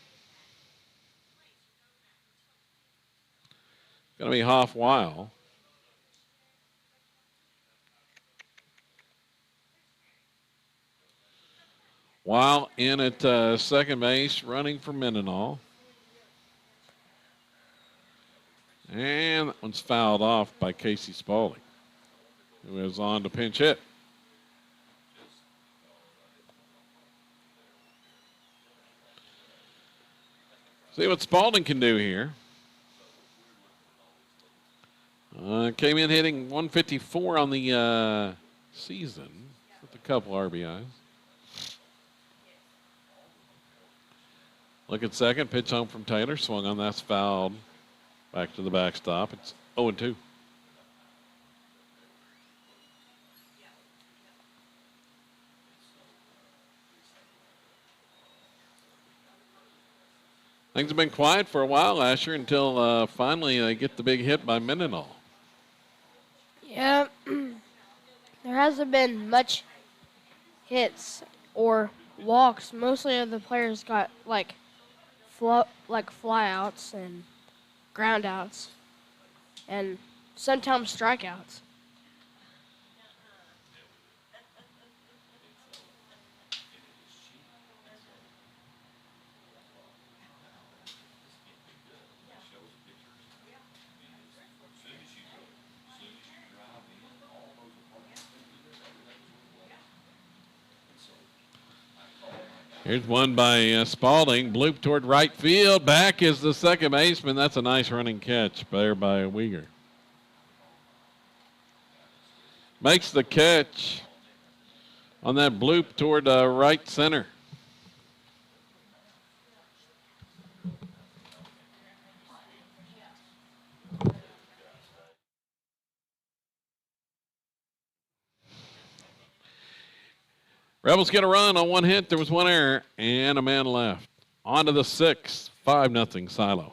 Going to be Hoff Weil. Weil in at second base, running for Mendenhall. And that one's fouled off by Casey Spaulding, who is on to pinch hit. See what Spalding can do here. Came in hitting 154 on the season with a couple RBIs. Look at second. Pitch home from Taylor. Swung on. That's fouled. Back to the backstop. It's 0-2. Things have been quiet for a while last year until finally they get the big hit by Mendenhall. Yeah, there hasn't been much hits or walks. Mostly of the players got like flyouts and groundouts, and sometimes strikeouts. Here's one by Spalding. Bloop toward right field. Back is the second baseman. That's a nice running catch there by Uyghur. Makes the catch on that bloop toward right center. Rebels get a run on one hit. There was one error and a man left. On to the sixth. 5-0 Silo.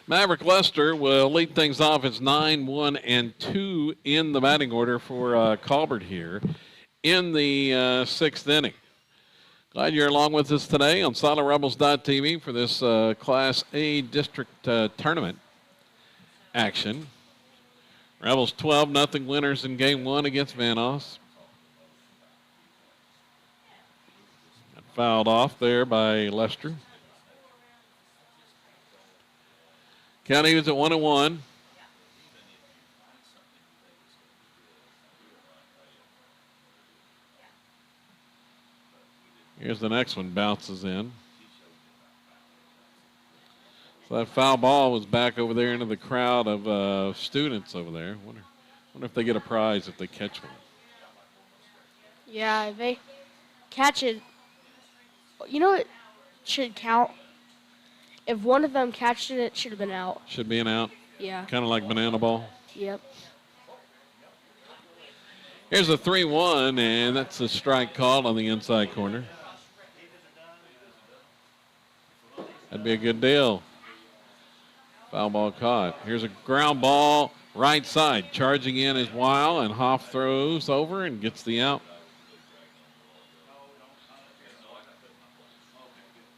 Maverick Lester will lead things off. It's 9-1-2 in the batting order for Colbert here in the sixth inning. Glad you're along with us today on SoloRebels.tv for this Class A District Tournament action. Rebels 12-0 winners in Game 1 against Vanoss. Got fouled off there by Lester. Count evens at 1-1. Here's the next one, bounces in. So that foul ball was back over there into the crowd of students over there. Wonder if they get a prize if they catch one. Yeah, if they catch it, you know it should count. If one of them catched it, it should have been out. Should be an out. Yeah. Kind of like banana ball. Yep. Here's a 3-1, and that's a strike called on the inside corner. That'd be a good deal. Foul ball caught. Here's a ground ball right side. Charging in is Weil, and Hoff throws over and gets the out.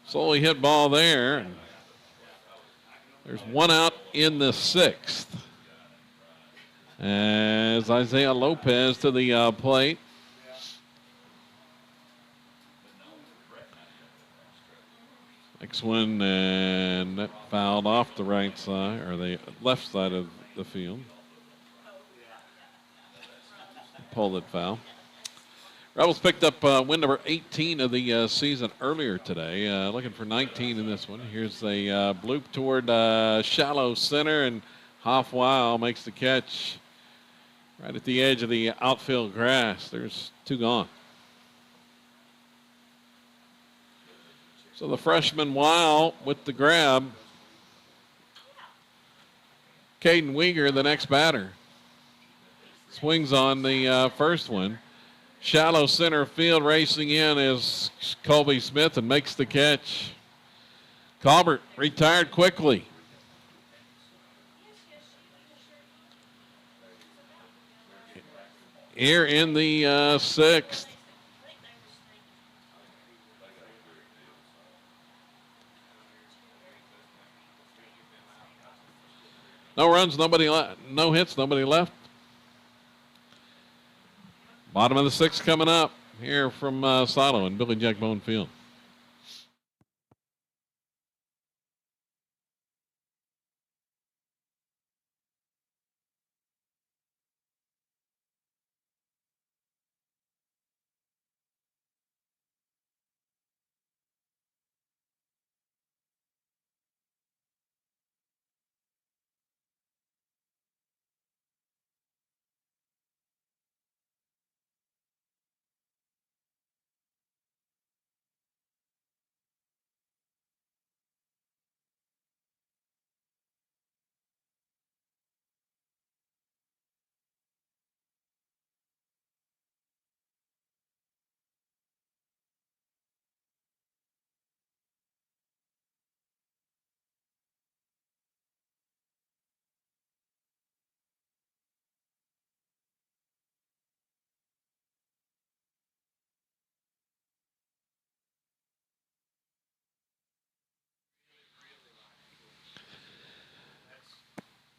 Slowly hit ball there. There's one out in the sixth. As Isaiah Lopez to the plate. Next one, and that fouled off the right side, or the left side of the field. Pulled it foul. Rebels picked up win number 18 of the season earlier today. Looking for 19 in this one. Here's a bloop toward shallow center, and Hoff-Weil makes the catch Right at the edge of the outfield grass. There's 2 gone. So the freshman Weil with the grab. Caden Weeger, the next batter. Swings on the first one. Shallow center field, racing in is Colby Smith and makes the catch. Colbert retired quickly. Here in the 6th. No runs, no hits, nobody left. Bottom of the 6th coming up here from Silo and Billy Jack Bone Field.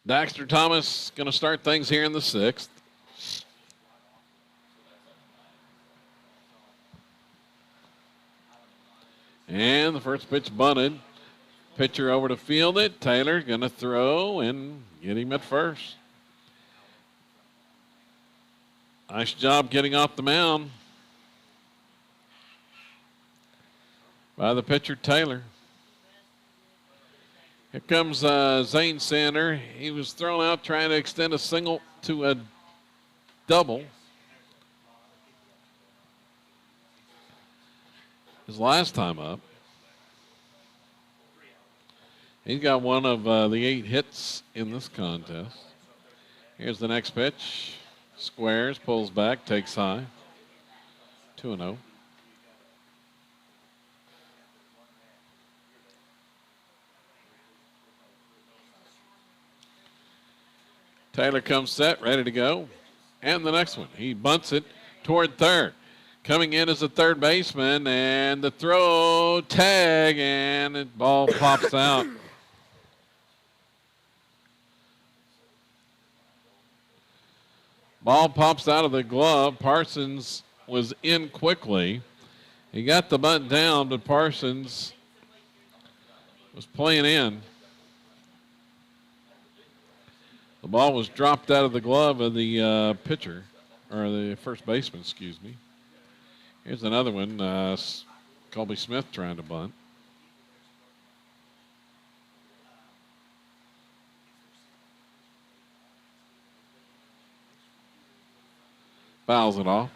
Daxter Thomas going to start things here in the 6th. And the first pitch bunted. Pitcher over to field it. Taylor going to throw and get him at first. Nice job getting off the mound by the pitcher, Taylor. Here comes Zane Sander. He was thrown out trying to extend a single to a double. His last time up. He's got one of the 8 hits in this contest. Here's the next pitch. Squares, pulls back, takes high. 2-0. Taylor comes set, ready to go. And the next one, he bunts it toward third. Coming in as a third baseman, and the throw, tag, and the ball pops out. Ball pops out of the glove. Parsons was in quickly. He got the bunt down, but Parsons was playing in. The ball was dropped out of the glove of the pitcher, or the first baseman, excuse me. Here's another one. Colby Smith trying to bunt. Fouls it off.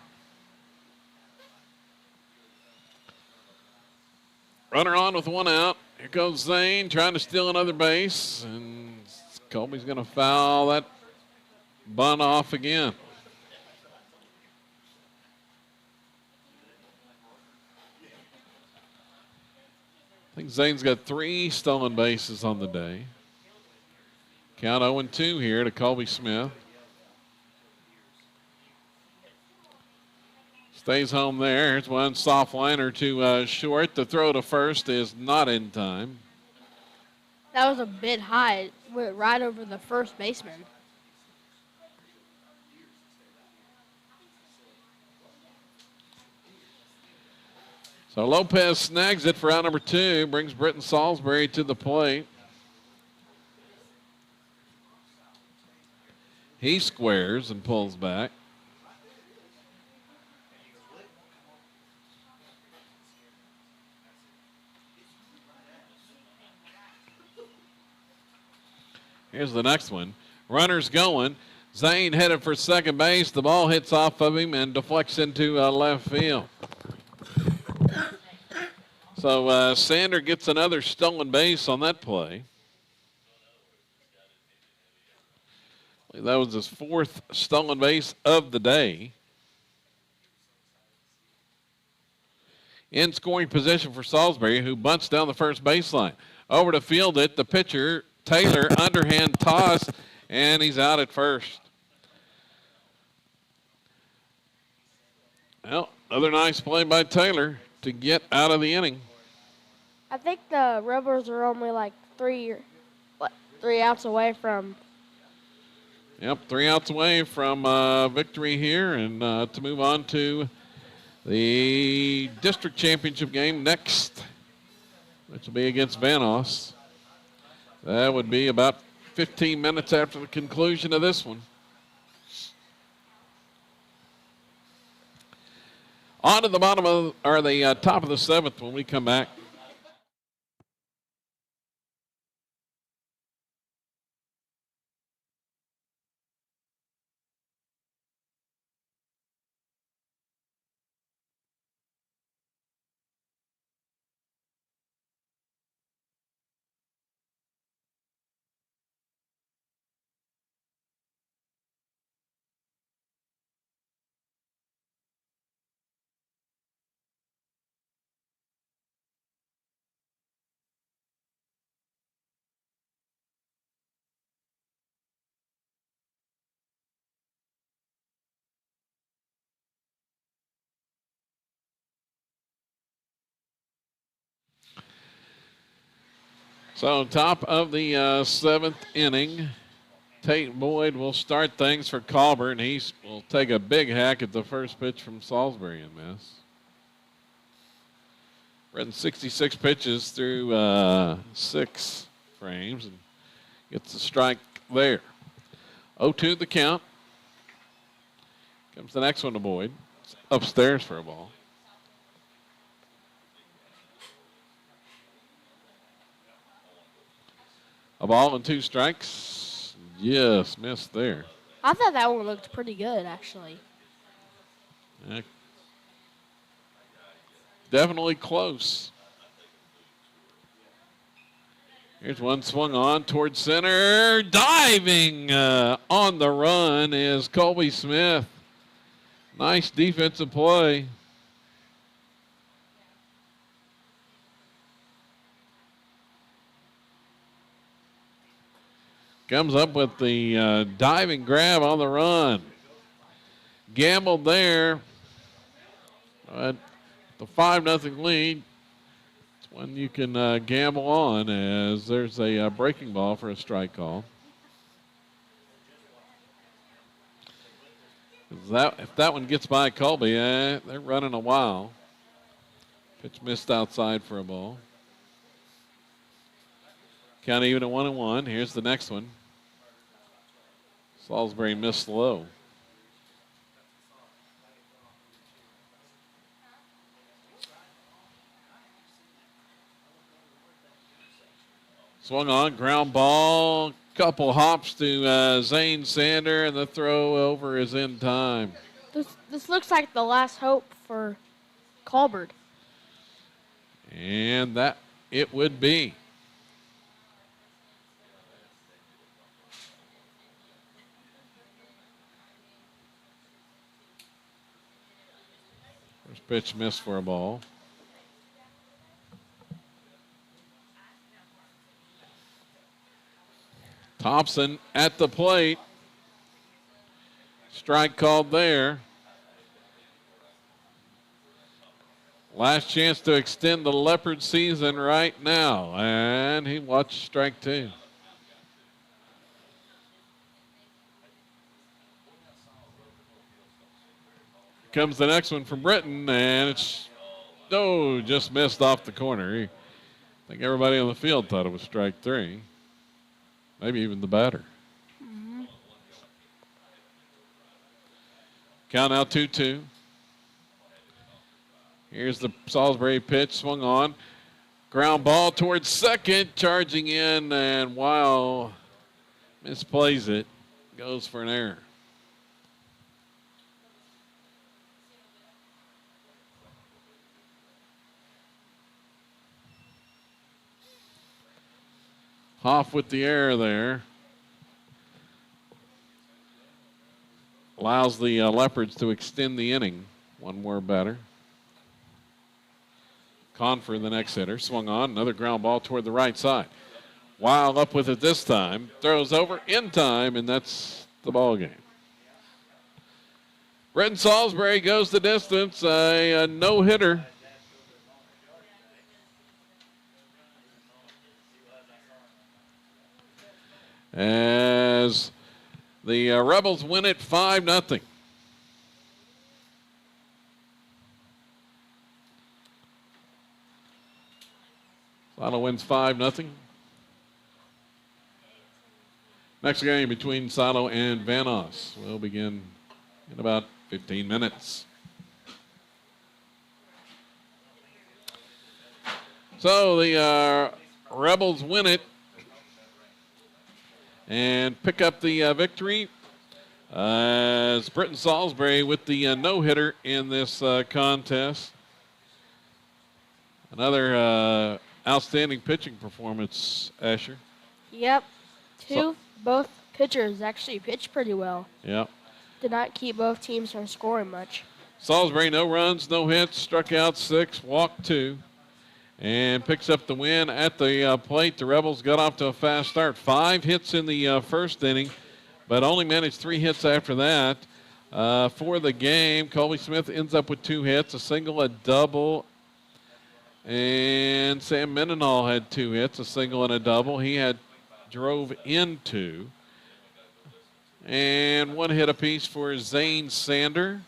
Runner on with 1 out. Here goes Zane trying to steal another base, and Colby's going to foul that bunt off again. I think Zane's got 3 stolen bases on the day. Count 0-2 here to Colby Smith. Stays home there. Here's one soft liner to short. The throw to first is not in time. That was a bit high. It went right over the first baseman. So Lopez snags it for out number 2, brings Britton Salisbury to the plate. He squares and pulls back. Here's the next one. Runners going. Zane headed for second base. The ball hits off of him and deflects into left field. So Sander gets another stolen base on that play. That was his fourth stolen base of the day. In scoring position for Salisbury, who bunts down the first baseline. Over to field it, the pitcher, Taylor, underhand toss, and he's out at first. Well, another nice play by Taylor to get out of the inning. I think the Rebels are only like three outs away from. Yep, 3 outs away from victory here, and to move on to the district championship game next, which will be against Vanos. That would be about 15 minutes after the conclusion of this one. On to the bottom of, or the top of the seventh when we come back. So top of the seventh inning, Tate Boyd will start things for Colbert, and he will take a big hack at the first pitch from Salisbury and miss. Running 66 pitches through 6 frames and gets the strike there. 0-2 the count. Comes the next one to Boyd. It's upstairs for a ball. A ball and 2 strikes. Yes, missed there. I thought that one looked pretty good, actually. Yeah. Definitely close. Here's one swung on towards center. Diving on the run is Colby Smith. Nice defensive play. Comes up with the diving grab on the run. Gambled there. But the 5-0 lead. It's one you can gamble on, as there's a breaking ball for a strike call. If that one gets by Colby, they're running a while. Pitch missed outside for a ball. Count even at 1-1. Here's the next one. Salisbury missed low. Swung on, ground ball, couple hops to Zane Sander, and the throw over is in time. This looks like the last hope for Colbert. And that it would be. First pitch missed for a ball. Thompson at the plate. Strike called there. Last chance to extend the Leopard season right now. And he watched strike 2. Comes the next one from Britton, and it's, just missed off the corner. I think everybody on the field thought it was strike 3. Maybe even the batter. Mm-hmm. Count now 2-2. Here's the Salisbury pitch, swung on. Ground ball towards second, charging in, and wow, misplays it. Goes for an error. Hoff with the error there. Allows the Leopards to extend the inning. One more batter. Confer, the next hitter, swung on. Another ground ball toward the right side. Wild up with it this time. Throws over in time, and that's the ball game. Brenton Salisbury goes the distance. A no-hitter. As the Rebels win it 5-0. Silo wins 5-0. Next game between Silo and Van Oss will begin in about 15 minutes. So the Rebels win it and pick up the victory as Brenton Salisbury with the no-hitter in this contest. Another outstanding pitching performance, Asher. Yep. Both pitchers actually pitched pretty well. Yep. Did not keep both teams from scoring much. Salisbury, no runs, no hits, struck out 6, walked 2, and picks up the win at the plate. The Rebels got off to a fast start. 5 hits in the first inning, but only managed 3 hits after that. For the game, Colby Smith ends up with 2 hits, a single, a double, and Sam Mendenhall had 2 hits, a single and a double. He drove in 2. And 1 hit apiece for Zane Sander,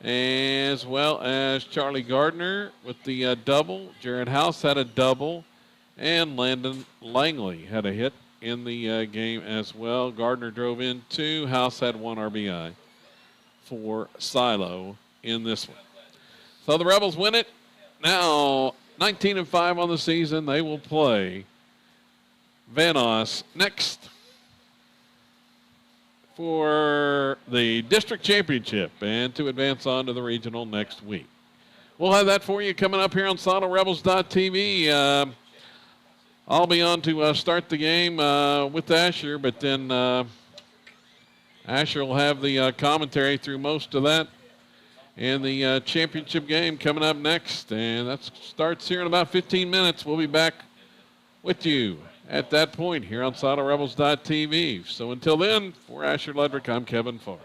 as well as Charlie Gardner with the double. Jared House had a double, and Landon Langley had a hit in the game as well. Gardner drove in 2. House had 1 RBI for Silo in this one. So the Rebels win it. Now 19-5 on the season. They will play Van Oss next for the district championship and to advance on to the regional next week. We'll have that for you coming up here on SoloRebels.tv. I'll be on to start the game with Asher, but then Asher will have the commentary through most of that. And the championship game coming up next, and that starts here in about 15 minutes. We'll be back with you at that point here on SoloRebels.tv. So until then, for Asher Ledrick, I'm Kevin Farr.